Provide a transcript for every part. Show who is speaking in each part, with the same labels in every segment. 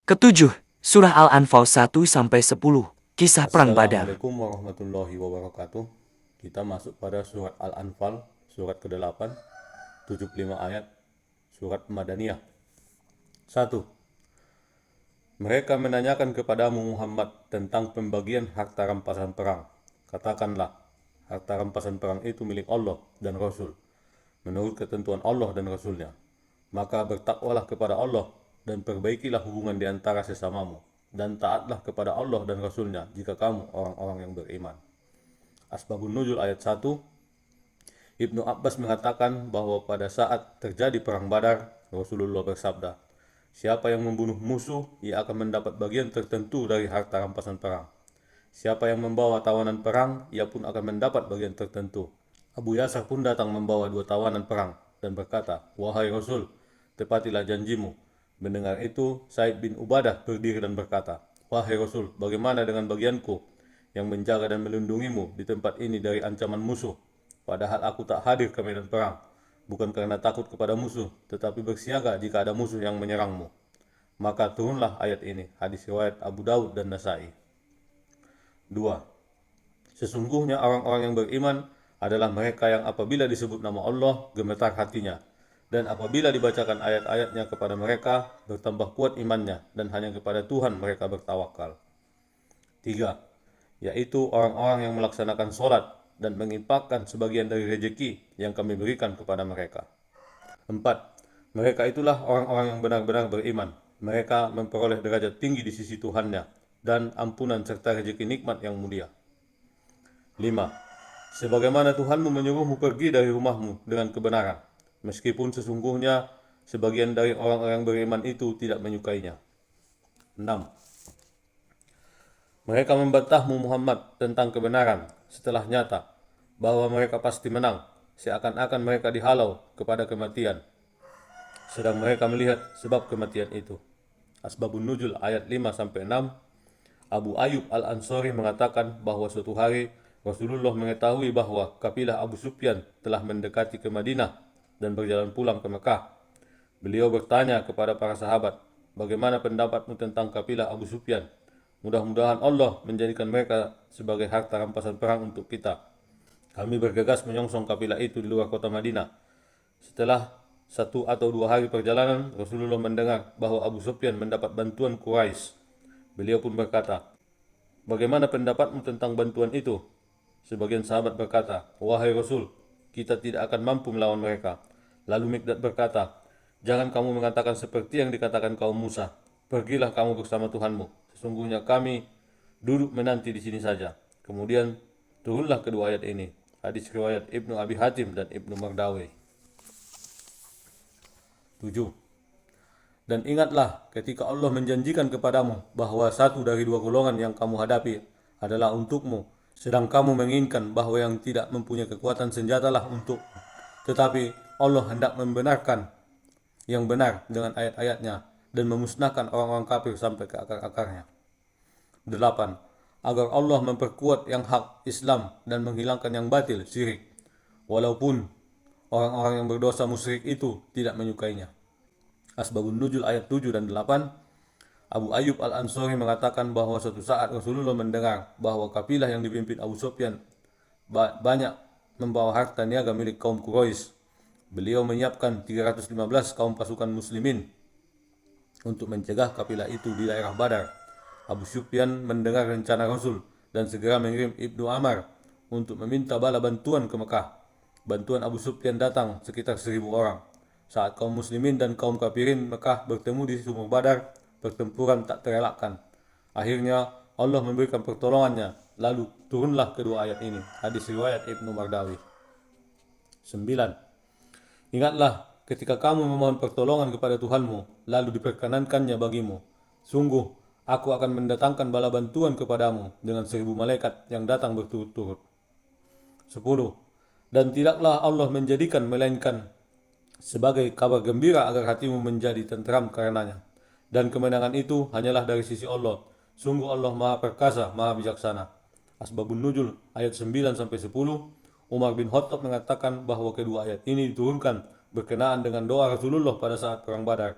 Speaker 1: Ketujuh, Surah Al-Anfal 1-10, Kisah Perang Badar.
Speaker 2: Assalamualaikum warahmatullahi wabarakatuh. Kita masuk pada surat Al-Anfal, surat ke-8, 75 ayat, surat Madaniyah. 1. Mereka menanyakan kepadamu Muhammad tentang pembagian harta rampasan perang. Katakanlah, harta rampasan perang itu milik Allah dan Rasul, menurut ketentuan Allah dan Rasulnya. Maka bertakwalah kepada Allah dan perbaikilah hubungan di antara sesamamu, dan taatlah kepada Allah dan Rasulnya jika kamu orang-orang yang beriman. Asbabun Nuzul ayat 1, Ibnu Abbas mengatakan bahwa pada saat terjadi perang Badar, Rasulullah bersabda, siapa yang membunuh musuh, ia akan mendapat bagian tertentu dari harta rampasan perang. Siapa yang membawa tawanan perang, ia pun akan mendapat bagian tertentu. Abu Yasar pun datang membawa 2 tawanan perang dan berkata, wahai Rasul, tepatilah janjimu. Mendengar itu, Said bin Ubadah berdiri dan berkata, wahai Rasul, bagaimana dengan bagianku yang menjaga dan melindungimu di tempat ini dari ancaman musuh? Padahal aku tak hadir ke medan perang, bukan karena takut kepada musuh, tetapi bersiaga jika ada musuh yang menyerangmu. Maka turunlah ayat ini, hadis riwayat Abu Daud dan Nasai. 2. Sesungguhnya orang-orang yang beriman adalah mereka yang apabila disebut nama Allah, gemetar hatinya. Dan apabila dibacakan ayat-ayatnya kepada mereka, bertambah kuat imannya, dan hanya kepada Tuhan mereka bertawakal. 3. Yaitu orang-orang yang melaksanakan sholat dan menginfakkan sebagian dari rejeki yang kami berikan kepada mereka. 4. Mereka itulah orang-orang yang benar-benar beriman. Mereka memperoleh derajat tinggi di sisi Tuhannya, dan ampunan serta rejeki nikmat yang mulia. 5. Sebagaimana Tuhanmu menyuruhmu pergi dari rumahmu dengan kebenaran, meskipun sesungguhnya sebagian dari orang-orang beriman itu tidak menyukainya. 6. Mereka membantahmu Muhammad tentang kebenaran setelah nyata bahwa mereka pasti menang, seakan-akan mereka dihalau kepada kematian, sedang mereka melihat sebab kematian itu. Asbabun Nuzul ayat 5-6, Abu Ayyub Al-Ansari mengatakan bahwa suatu hari Rasulullah mengetahui bahwa kafilah Abu Sufyan telah mendekati ke Madinah dan berjalan pulang ke Mekah. Beliau bertanya kepada para sahabat, bagaimana pendapatmu tentang kafilah Abu Sufyan? Mudah-mudahan Allah menjadikan mereka sebagai harta rampasan perang untuk kita. Kami bergegas menyongsong kafilah itu di luar kota Madinah. Setelah 1 atau 2 hari perjalanan, Rasulullah mendengar bahwa Abu Sufyan mendapat bantuan Quraisy. Beliau pun berkata, bagaimana pendapatmu tentang bantuan itu? Sebagian sahabat berkata, wahai Rasul, kita tidak akan mampu melawan mereka. Lalu Mikdad berkata, jangan kamu mengatakan seperti yang dikatakan kaum Musa. Pergilah kamu bersama Tuhanmu. Sesungguhnya kami duduk menanti di sini saja. Kemudian turunlah kedua ayat ini. Hadis riwayat Ibnu Abi Hatim dan Ibnu Mardawi. 7. Dan ingatlah ketika Allah menjanjikan kepadamu bahwa satu dari 2 golongan yang kamu hadapi adalah untukmu, sedang kamu menginginkan bahwa yang tidak mempunyai kekuatan senjatalah untukmu. Tetapi Allah hendak membenarkan yang benar dengan ayat-ayatnya dan memusnahkan orang-orang kafir sampai ke akar-akarnya. 8. Agar Allah memperkuat yang hak Islam dan menghilangkan yang batil syirik, walaupun orang-orang yang berdosa musyrik itu tidak menyukainya. Asbabun Nuzul ayat 7 dan 8, Abu Ayyub Al-Ansari mengatakan bahwa suatu saat Rasulullah mendengar bahwa kafilah yang dipimpin Abu Sufyan banyak membawa harta niaga milik kaum Quraisy. Beliau menyiapkan 315 kaum pasukan muslimin untuk mencegah kafilah itu di daerah Badar. Abu Sufyan mendengar rencana Rasul dan segera mengirim Ibnu Amr untuk meminta bala bantuan ke Mekah. Bantuan Abu Sufyan datang sekitar 1.000 orang. Saat kaum muslimin dan kaum kafirin Mekah bertemu di sumur Badar, pertempuran tak terelakkan. Akhirnya Allah memberikan pertolongannya, lalu turunlah kedua ayat ini. Hadis riwayat Ibnu Mardawi. 9. Ingatlah ketika kamu memohon pertolongan kepada Tuhanmu, lalu diperkenankannya bagimu. Sungguh, aku akan mendatangkan bala bantuan kepadamu dengan 1.000 malaikat yang datang berturut-turut. 10. Dan tidaklah Allah menjadikan melainkan sebagai kabar gembira agar hatimu menjadi tenteram karenanya. Dan kemenangan itu hanyalah dari sisi Allah. Sungguh Allah Maha Perkasa, Maha Bijaksana. Asbabun Nuzul ayat 9-10, Umar bin Khattab mengatakan bahwa kedua ayat ini diturunkan berkenaan dengan doa Rasulullah pada saat perang Badar.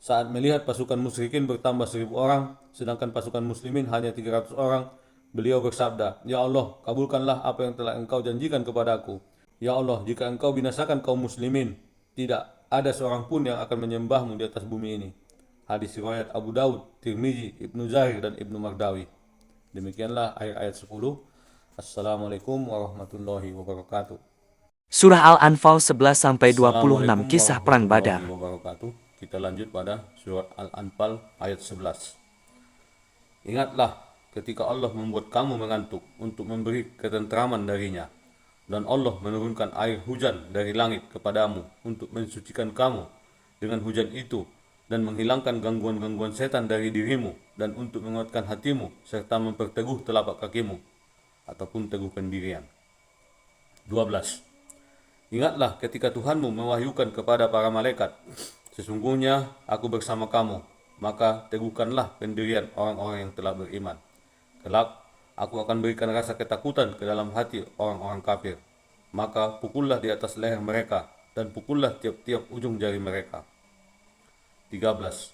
Speaker 2: Saat melihat pasukan musyrikin bertambah 1.000 orang, sedangkan pasukan muslimin hanya 300 orang, beliau bersabda, "Ya Allah, kabulkanlah apa yang telah Engkau janjikan kepadaku. Ya Allah, jika Engkau binasakan kaum muslimin, tidak ada seorang pun yang akan menyembahmu di atas bumi ini." Hadis riwayat Abu Daud, Tirmizi, Ibnu Zahir, dan Ibnu Mardawi. Demikianlah akhir ayat 10. Assalamualaikum warahmatullahi wabarakatuh.
Speaker 1: Surah Al-Anfal 11-26
Speaker 2: Assalamualaikum
Speaker 1: Kisah Perang
Speaker 2: warahmatullahi
Speaker 1: Badar.
Speaker 2: wabarakatuh. Kita lanjut pada surat Al-Anfal ayat 11. Ingatlah ketika Allah membuat kamu mengantuk untuk memberi ketentraman darinya, dan Allah menurunkan air hujan dari langit kepadamu untuk mensucikan kamu dengan hujan itu, dan menghilangkan gangguan-gangguan setan dari dirimu, dan untuk menguatkan hatimu serta memperteguh telapak kakimu ataupun teguh pendirian. 12. Ingatlah ketika Tuhanmu mewahyukan kepada para malaikat, "Sesungguhnya aku bersama kamu, maka teguhkanlah pendirian orang-orang yang telah beriman. Kelak, aku akan berikan rasa ketakutan ke dalam hati orang-orang kafir. Maka pukullah di atas leher mereka, dan pukullah tiap-tiap ujung jari mereka." 13.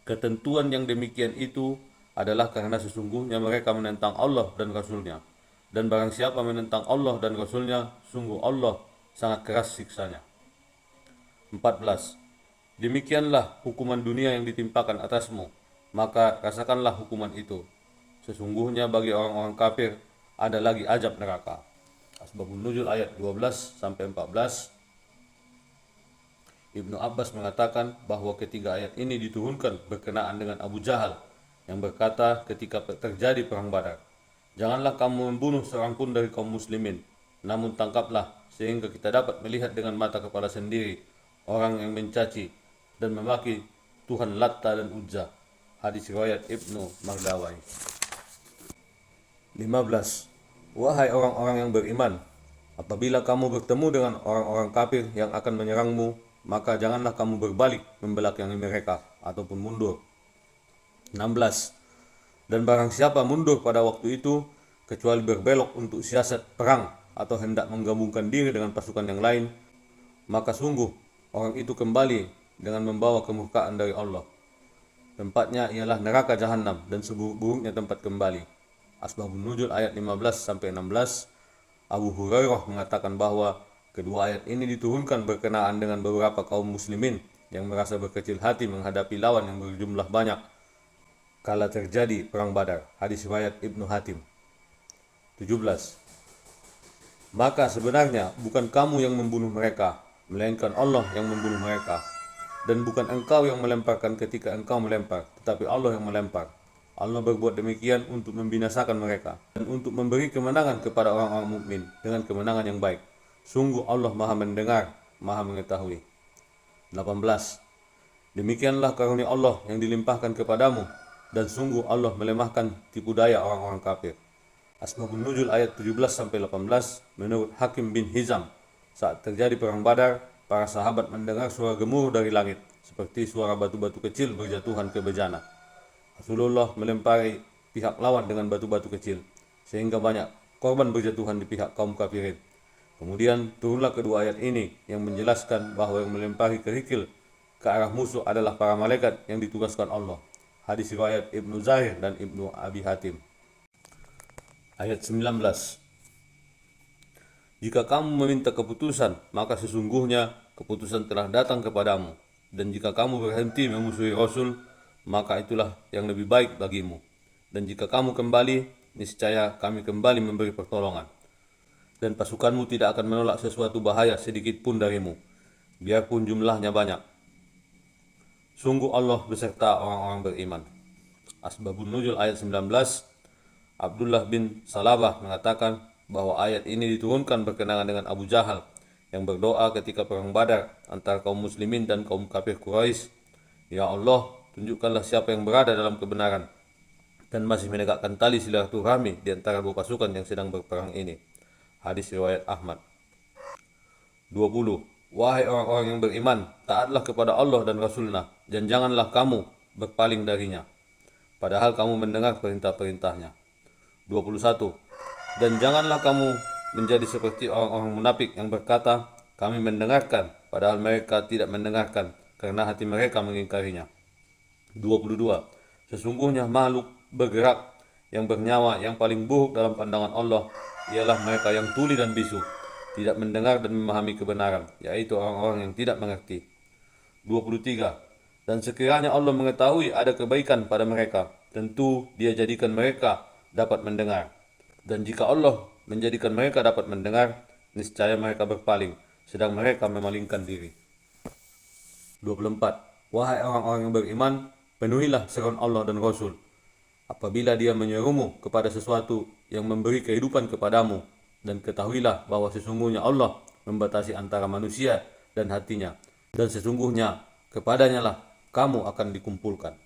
Speaker 2: Ketentuan yang demikian itu adalah karena sesungguhnya mereka menentang Allah dan Rasul-Nya. Dan barang siapa menentang Allah dan Rasul-Nya, sungguh Allah sangat keras siksanya. 14. Demikianlah hukuman dunia yang ditimpakan atasmu, maka rasakanlah hukuman itu. Sesungguhnya bagi orang-orang kafir ada lagi azab neraka. Asbabun Nuzul ayat 12-14. Ibnu Abbas mengatakan bahwa ketiga ayat ini diturunkan berkenaan dengan Abu Jahal yang berkata ketika terjadi perang Badar, "Janganlah kamu membunuh seorang pun dari kaum muslimin, namun tangkaplah sehingga kita dapat melihat dengan mata kepala sendiri orang yang mencaci dan memaki Tuhan Latta dan Uzza." Hadis riwayat Ibnu Mardawai. 15. Wahai orang-orang yang beriman, apabila kamu bertemu dengan orang-orang kafir yang akan menyerangmu, maka janganlah kamu berbalik membelakangi mereka ataupun mundur. 16. Dan barang siapa mundur pada waktu itu, kecuali berbelok untuk siasat perang atau hendak menggabungkan diri dengan pasukan yang lain, maka sungguh orang itu kembali dengan membawa kemurkaan dari Allah. Tempatnya ialah neraka jahanam dan seburuk-buruknya tempat kembali. Asbabun Nuzul ayat 15-16. Abu Hurairah mengatakan bahwa kedua ayat ini diturunkan berkenaan dengan beberapa kaum muslimin yang merasa berkecil hati menghadapi lawan yang berjumlah banyak kala terjadi perang Badar. Hadis riwayat Ibnu Hatim. 17. Maka sebenarnya bukan kamu yang membunuh mereka, melainkan Allah yang membunuh mereka. Dan bukan engkau yang melemparkan ketika engkau melempar, tetapi Allah yang melempar. Allah berbuat demikian untuk membinasakan mereka dan untuk memberi kemenangan kepada orang-orang mukmin dengan kemenangan yang baik. Sungguh Allah Maha mendengar, Maha mengetahui. 18. Demikianlah karunia Allah yang dilimpahkan kepadamu, dan sungguh Allah melemahkan tipu daya orang-orang kafir. Asbabun Nuzul ayat 17-18. Menurut Hakim bin Hizam, saat terjadi perang Badar, para sahabat mendengar suara gemuruh dari langit, seperti suara batu-batu kecil berjatuhan ke bejana. Rasulullah melempari pihak lawan dengan batu-batu kecil, sehingga banyak korban berjatuhan di pihak kaum kafirin. Kemudian turunlah kedua ayat ini yang menjelaskan bahwa yang melempari kerikil ke arah musuh adalah para malaikat yang ditugaskan Allah. Hadis riwayat Ibnu Zahir dan Ibnu Abi Hatim. Ayat 19. Jika kamu meminta keputusan, maka sesungguhnya keputusan telah datang kepadamu. Dan jika kamu berhenti memusuhi Rasul, maka itulah yang lebih baik bagimu. Dan jika kamu kembali, niscaya kami kembali memberi pertolongan. Dan pasukanmu tidak akan menolak sesuatu bahaya sedikit pun darimu, biarpun jumlahnya banyak. Sungguh Allah beserta orang-orang beriman. Asbabun Nuzul ayat 19. Abdullah bin Salabah mengatakan bahwa ayat ini diturunkan berkenaan dengan Abu Jahal yang berdoa ketika perang Badar antara kaum muslimin dan kaum kafir Quraisy, "Ya Allah, tunjukkanlah siapa yang berada dalam kebenaran dan masih menegakkan tali silaturahmi di antara dua pasukan yang sedang berperang ini." Hadis riwayat Ahmad. 20. Wahai orang-orang yang beriman, taatlah kepada Allah dan Rasul-Nya, dan janganlah kamu berpaling darinya, padahal kamu mendengar perintah-perintahnya. 21. Dan janganlah kamu menjadi seperti orang-orang munafik yang berkata, "Kami mendengarkan," padahal mereka tidak mendengarkan, karena hati mereka mengingkarinya. 22. Sesungguhnya makhluk bergerak yang bernyawa yang paling buruk dalam pandangan Allah ialah mereka yang tuli dan bisu, tidak mendengar dan memahami kebenaran, yaitu orang-orang yang tidak mengerti. 23. Dan sekiranya Allah mengetahui ada kebaikan pada mereka, tentu Dia jadikan mereka dapat mendengar. Dan jika Allah menjadikan mereka dapat mendengar, niscaya mereka berpaling, sedang mereka memalingkan diri. 24. Wahai orang-orang yang beriman, penuhilah seruan Allah dan Rasul. Apabila Dia menyerumu kepada sesuatu yang memberi kehidupan kepadamu, dan ketahuilah bahwa sesungguhnya Allah membatasi antara manusia dan hatinya, dan sesungguhnya kepadanya lah kamu akan dikumpulkan.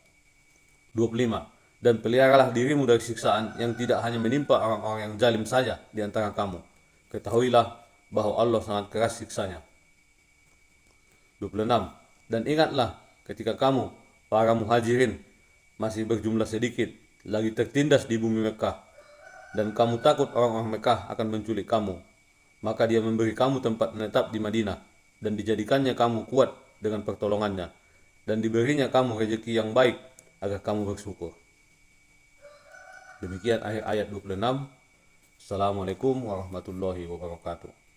Speaker 2: 25. Dan peliharalah dirimu dari siksaan yang tidak hanya menimpa orang-orang yang zalim saja di antara kamu. Ketahuilah bahwa Allah sangat keras siksanya. 26. Dan ingatlah ketika kamu, para muhajirin, masih berjumlah sedikit, lagi tertindas di bumi Mekah, dan kamu takut orang-orang Mekah akan menculik kamu. Maka Dia memberi kamu tempat menetap di Madinah, dan dijadikannya kamu kuat dengan pertolongannya, dan diberinya kamu rezeki yang baik agar kamu bersyukur. Demikian akhir ayat 26. Assalamualaikum warahmatullahi wabarakatuh.